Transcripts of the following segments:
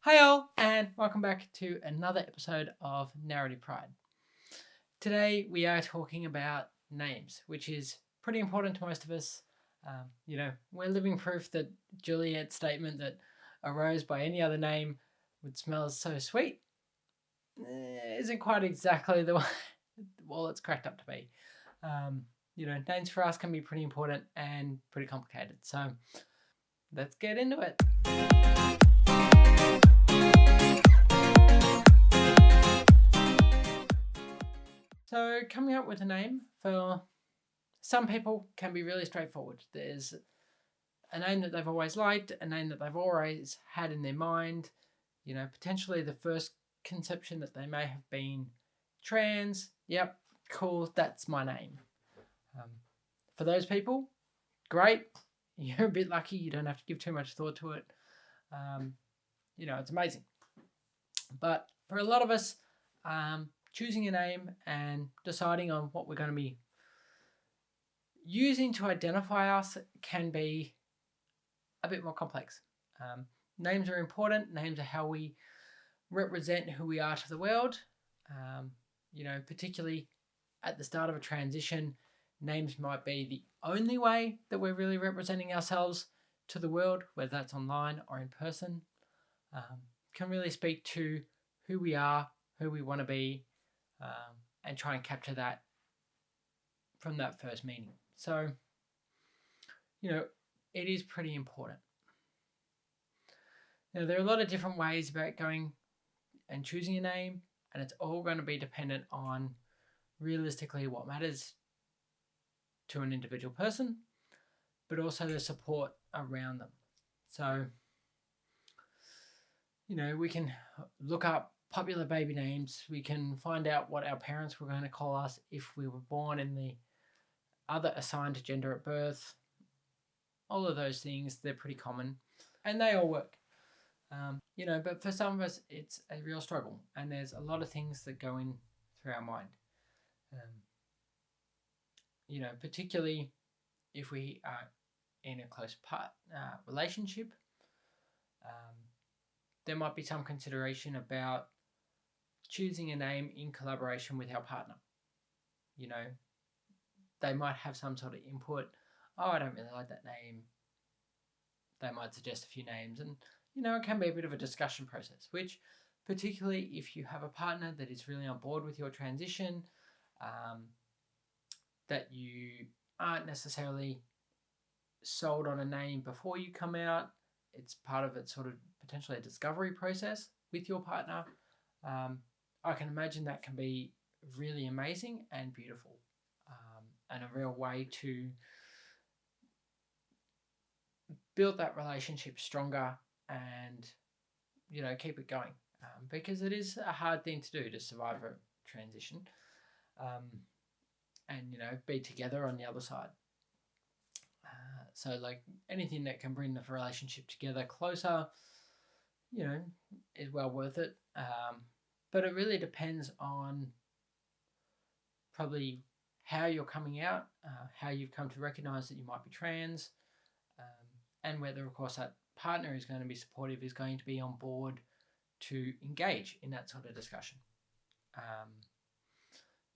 Hi all, and welcome back to another episode of Narrative Pride. Today we are talking about names, which is pretty important to most of us. We're living proof that Juliet's statement that a rose by any other name would smell so sweet isn't quite exactly the way well it's cracked up to be. Names for us can be pretty important and pretty complicated. So let's get into it. So coming up with a name for some people can be really straightforward. There's a name that they've always liked, a name that they've always had in their mind, potentially the first conception that they may have been trans. Yep, cool, that's my name. Um, for those people, great. You're a bit lucky. You don't have to give too much thought to it. It's amazing. But for a lot of us, choosing a name and deciding on what we're going to be using to identify us can be a bit more complex. Names are important. Names are how we represent who we are to the world. Particularly at the start of a transition, names might be the only way that we're really representing ourselves to the world, whether that's online or in person. Can really speak to who we are, who we want to be, and try and capture that from that first meaning. So, it is pretty important. Now, there are a lot of different ways about going and choosing a name, and it's all going to be dependent on realistically what matters to an individual person, but also the support around them. So, we can look up popular baby names. We can find out what our parents were going to call us if we were born in the other assigned gender at birth. All of those things, they're pretty common, and they all work. But for some of us, it's a real struggle, and there's a lot of things that go in through our mind. Particularly if we are in a close relationship, there might be some consideration about choosing a name in collaboration with our partner. They might have some sort of input. Oh, I don't really like that name. They might suggest a few names, and it can be a bit of a discussion process, which particularly if you have a partner that is really on board with your transition, that you aren't necessarily sold on a name before you come out. It's part of it's sort of potentially a discovery process with your partner. I can imagine that can be really amazing and beautiful, and a real way to build that relationship stronger and keep it going, because it is a hard thing to do to survive a transition, and be together on the other side. So like anything that can bring the relationship together closer, is well worth it. But it really depends on probably how you're coming out, how you've come to recognize that you might be trans, and whether, of course, that partner is going to be supportive, is going to be on board to engage in that sort of discussion.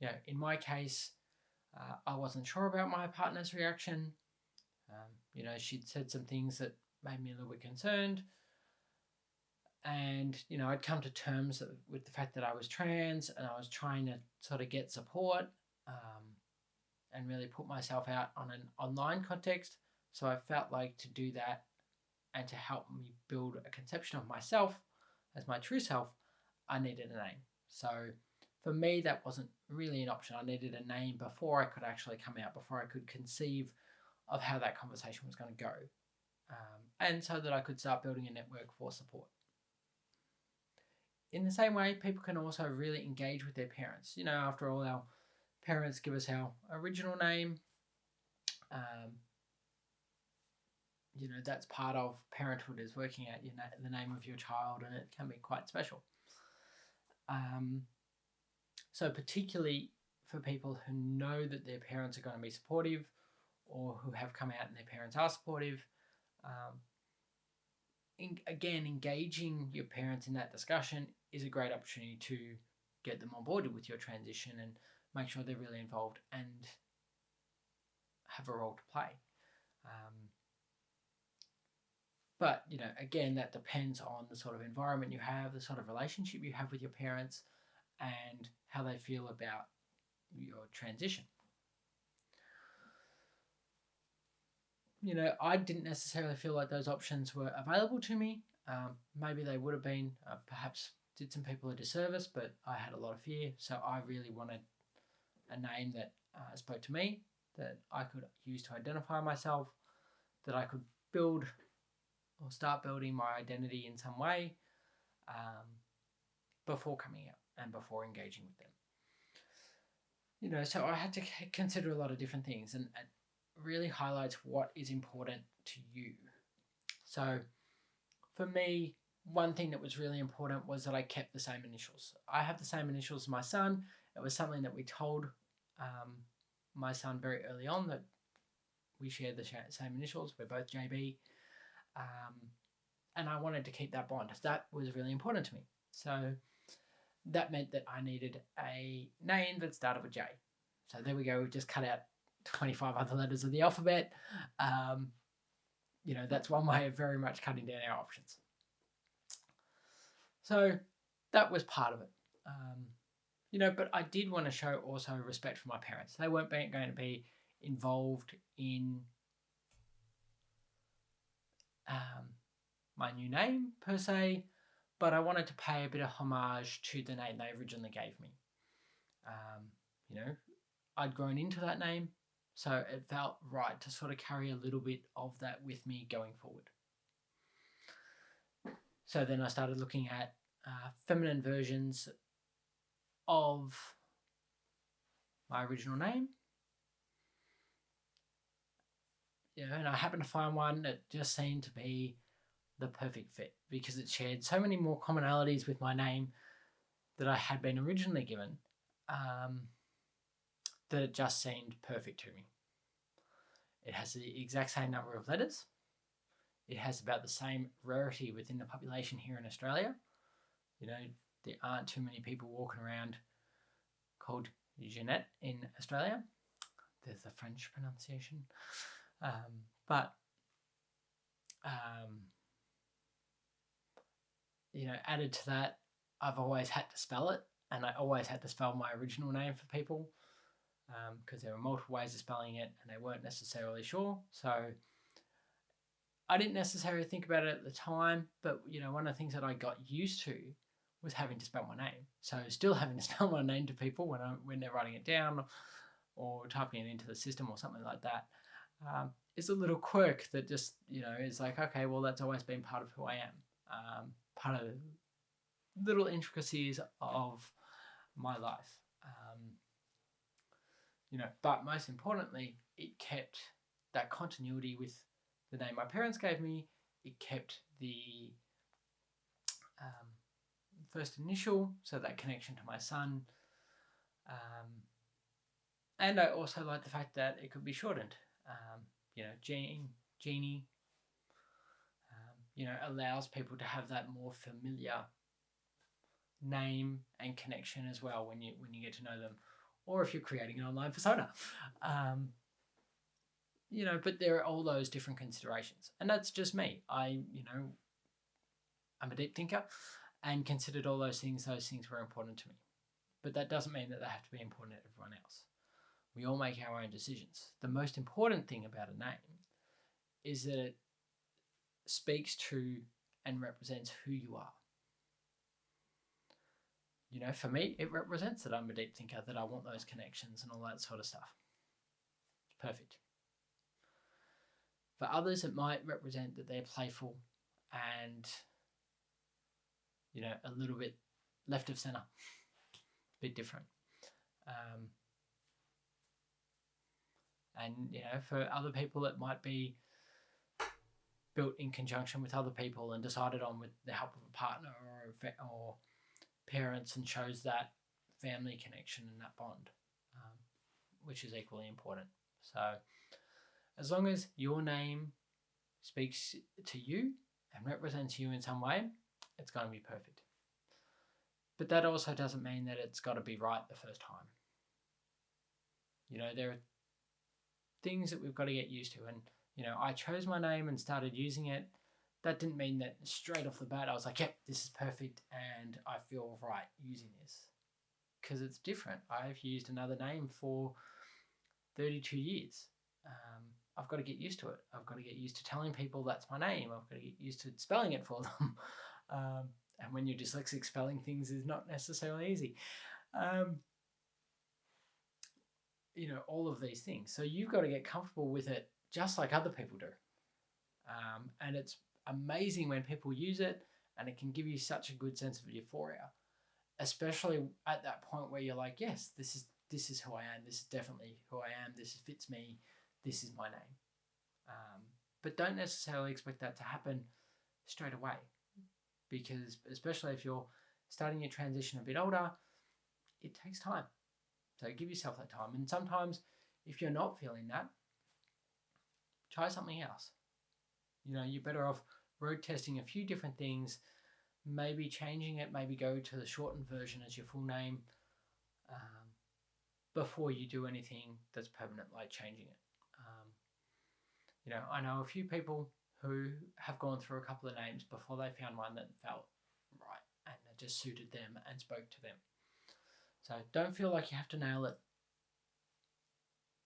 In my case, I wasn't sure about my partner's reaction. She'd said some things that made me a little bit concerned. And, I'd come to terms with the fact that I was trans, and I was trying to sort of get support, and really put myself out on an online context. So I felt like to do that and to help me build a conception of myself as my true self, I needed a name. So for me, that wasn't really an option. I needed a name before I could actually come out, before I could conceive of how that conversation was going to go, and so that I could start building a network for support. In the same way, people can also really engage with their parents. After all, our parents give us our original name. That's part of parenthood, is working out the name of your child, and it can be quite special. So particularly for people who know that their parents are going to be supportive, or who have come out and their parents are supportive, again, engaging your parents in that discussion is a great opportunity to get them on board with your transition and make sure they're really involved and have a role to play. But, again, that depends on the sort of environment you have, the sort of relationship you have with your parents, and how they feel about your transition. I didn't necessarily feel like those options were available to me. Maybe they would have been, perhaps did some people a disservice, but I had a lot of fear. So I really wanted a name that spoke to me, that I could use to identify myself, that I could build or start building my identity in some way before coming out and before engaging with them. So I had to consider a lot of different things, and it really highlights what is important to you. So for me, one thing that was really important was that I kept the same initials. I have the same initials as my son. It was something that we told my son very early on, that we shared the same initials. We're both JB. And I wanted to keep that bond. That was really important to me. So that meant that I needed a name that started with J. So there we go. We've just cut out 25 other letters of the alphabet. That's one way of very much cutting down our options. So that was part of it. But I did want to show also respect for my parents. They weren't going to be involved in my new name per se, but I wanted to pay a bit of homage to the name they originally gave me. I'd grown into that name, so it felt right to sort of carry a little bit of that with me going forward. So then I started looking at feminine versions of my original name. And I happened to find one that just seemed to be the perfect fit, because it shared so many more commonalities with my name that I had been originally given, that it just seemed perfect to me. It has the exact same number of letters. It has about the same rarity within the population here in Australia. There aren't too many people walking around called Jeanette in Australia. There's the French pronunciation. Added to that, I've always had to spell it, and I always had to spell my original name for people, because there were multiple ways of spelling it and they weren't necessarily sure. So I didn't necessarily think about it at the time, but one of the things that I got used to was having to spell my name. So still having to spell my name to people when they're writing it down or typing it into the system or something like that, is a little quirk that just is like, okay, well, that's always been part of who I am, part of little intricacies of my life. But most importantly, it kept that continuity with the name my parents gave me. It kept the first initial, so that connection to my son. And I also like the fact that it could be shortened. Jeannie, allows people to have that more familiar name and connection as well when you get to know them, or if you're creating an online persona. But there are all those different considerations, and that's just me. I'm a deep thinker and considered all those things. Those things were important to me, but that doesn't mean that they have to be important to everyone else. We all make our own decisions. The most important thing about a name is that it speaks to and represents who you are. For me, it represents that I'm a deep thinker, that I want those connections and all that sort of stuff. It's perfect. For others, it might represent that they're playful and, a little bit left of center, a bit different. And, for other people, it might be built in conjunction with other people and decided on with the help of a partner or parents, and shows that family connection and that bond, which is equally important. So as long as your name speaks to you and represents you in some way, it's going to be perfect. But that also doesn't mean that it's got to be right the first time. There are things that we've got to get used to. And, I chose my name and started using it. That didn't mean that straight off the bat I was like, yep, this is perfect and I feel right using this. Because it's different. I've used another name for 32 years. I've got to get used to it. I've got to get used to telling people that's my name. I've got to get used to spelling it for them. And when you're dyslexic, spelling things is not necessarily easy. All of these things. So you've got to get comfortable with it just like other people do. And it's amazing when people use it, and it can give you such a good sense of euphoria, especially at that point where you're like, yes, this is who I am. This is definitely who I am. This fits me. This is my name. But don't necessarily expect that to happen straight away, because especially if you're starting your transition a bit older, it takes time. So give yourself that time. And sometimes if you're not feeling that, try something else. You're better off road testing a few different things, maybe changing it, maybe go to the shortened version as your full name, before you do anything that's permanent, like changing it. I know a few people who have gone through a couple of names before they found one that felt right and that just suited them and spoke to them. So don't feel like you have to nail it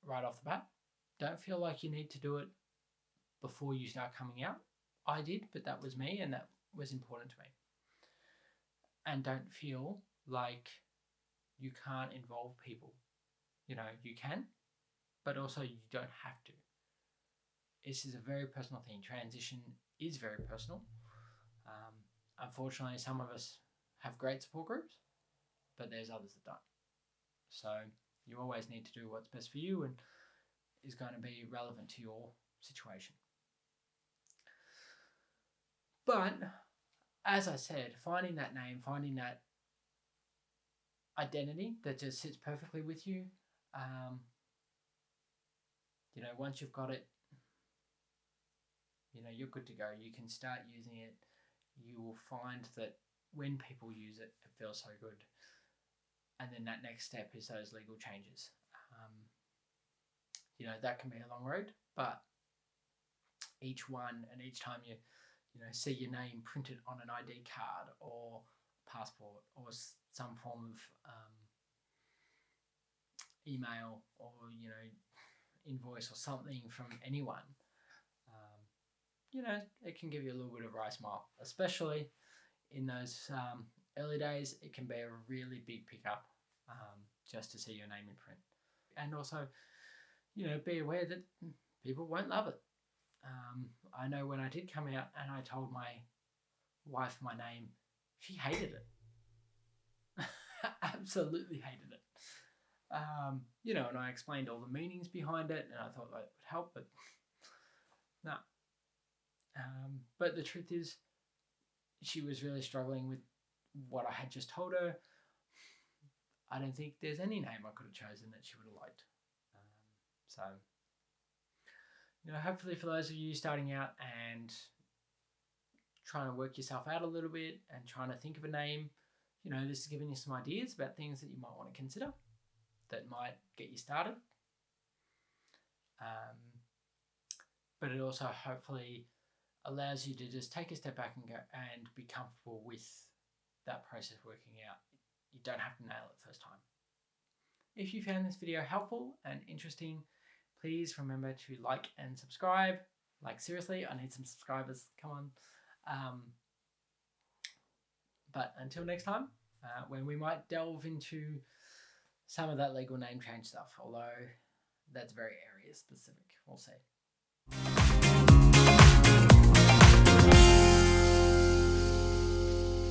right off the bat. Don't feel like you need to do it before you start coming out. I did, but that was me and that was important to me. And don't feel like you can't involve people. You can, but also you don't have to. This is a very personal thing. Transition is very personal. Unfortunately, some of us have great support groups, but there's others that don't. So you always need to do what's best for you and is going to be relevant to your situation. But as I said, finding that name, finding that identity that just sits perfectly with you, once you've got it, you're good to go. You can start using it. You will find that when people use it, it feels so good. And then that next step is those legal changes. That can be a long road, but each one and each time you see your name printed on an ID card or passport or some form of email or invoice or something from anyone, it can give you a little bit of a wry smile, especially in those early days. It can be a really big pickup just to see your name in print. And also, be aware that people won't love it. I know when I did come out and I told my wife my name, she hated it. Absolutely hated it. And I explained all the meanings behind it, and I thought that would help, but no. But the truth is, she was really struggling with what I had just told her. I don't think there's any name I could have chosen that she would have liked. So, hopefully for those of you starting out and trying to work yourself out a little bit and trying to think of a name, this is giving you some ideas about things that you might want to consider that might get you started. But it also hopefully allows you to just take a step back and go and be comfortable with that process working out. You don't have to nail it first time. If you found this video helpful and interesting, please remember to like and subscribe. Like, seriously, I need some subscribers. Come on. But until next time, when we might delve into some of that legal name change stuff, although that's very area specific. We'll see.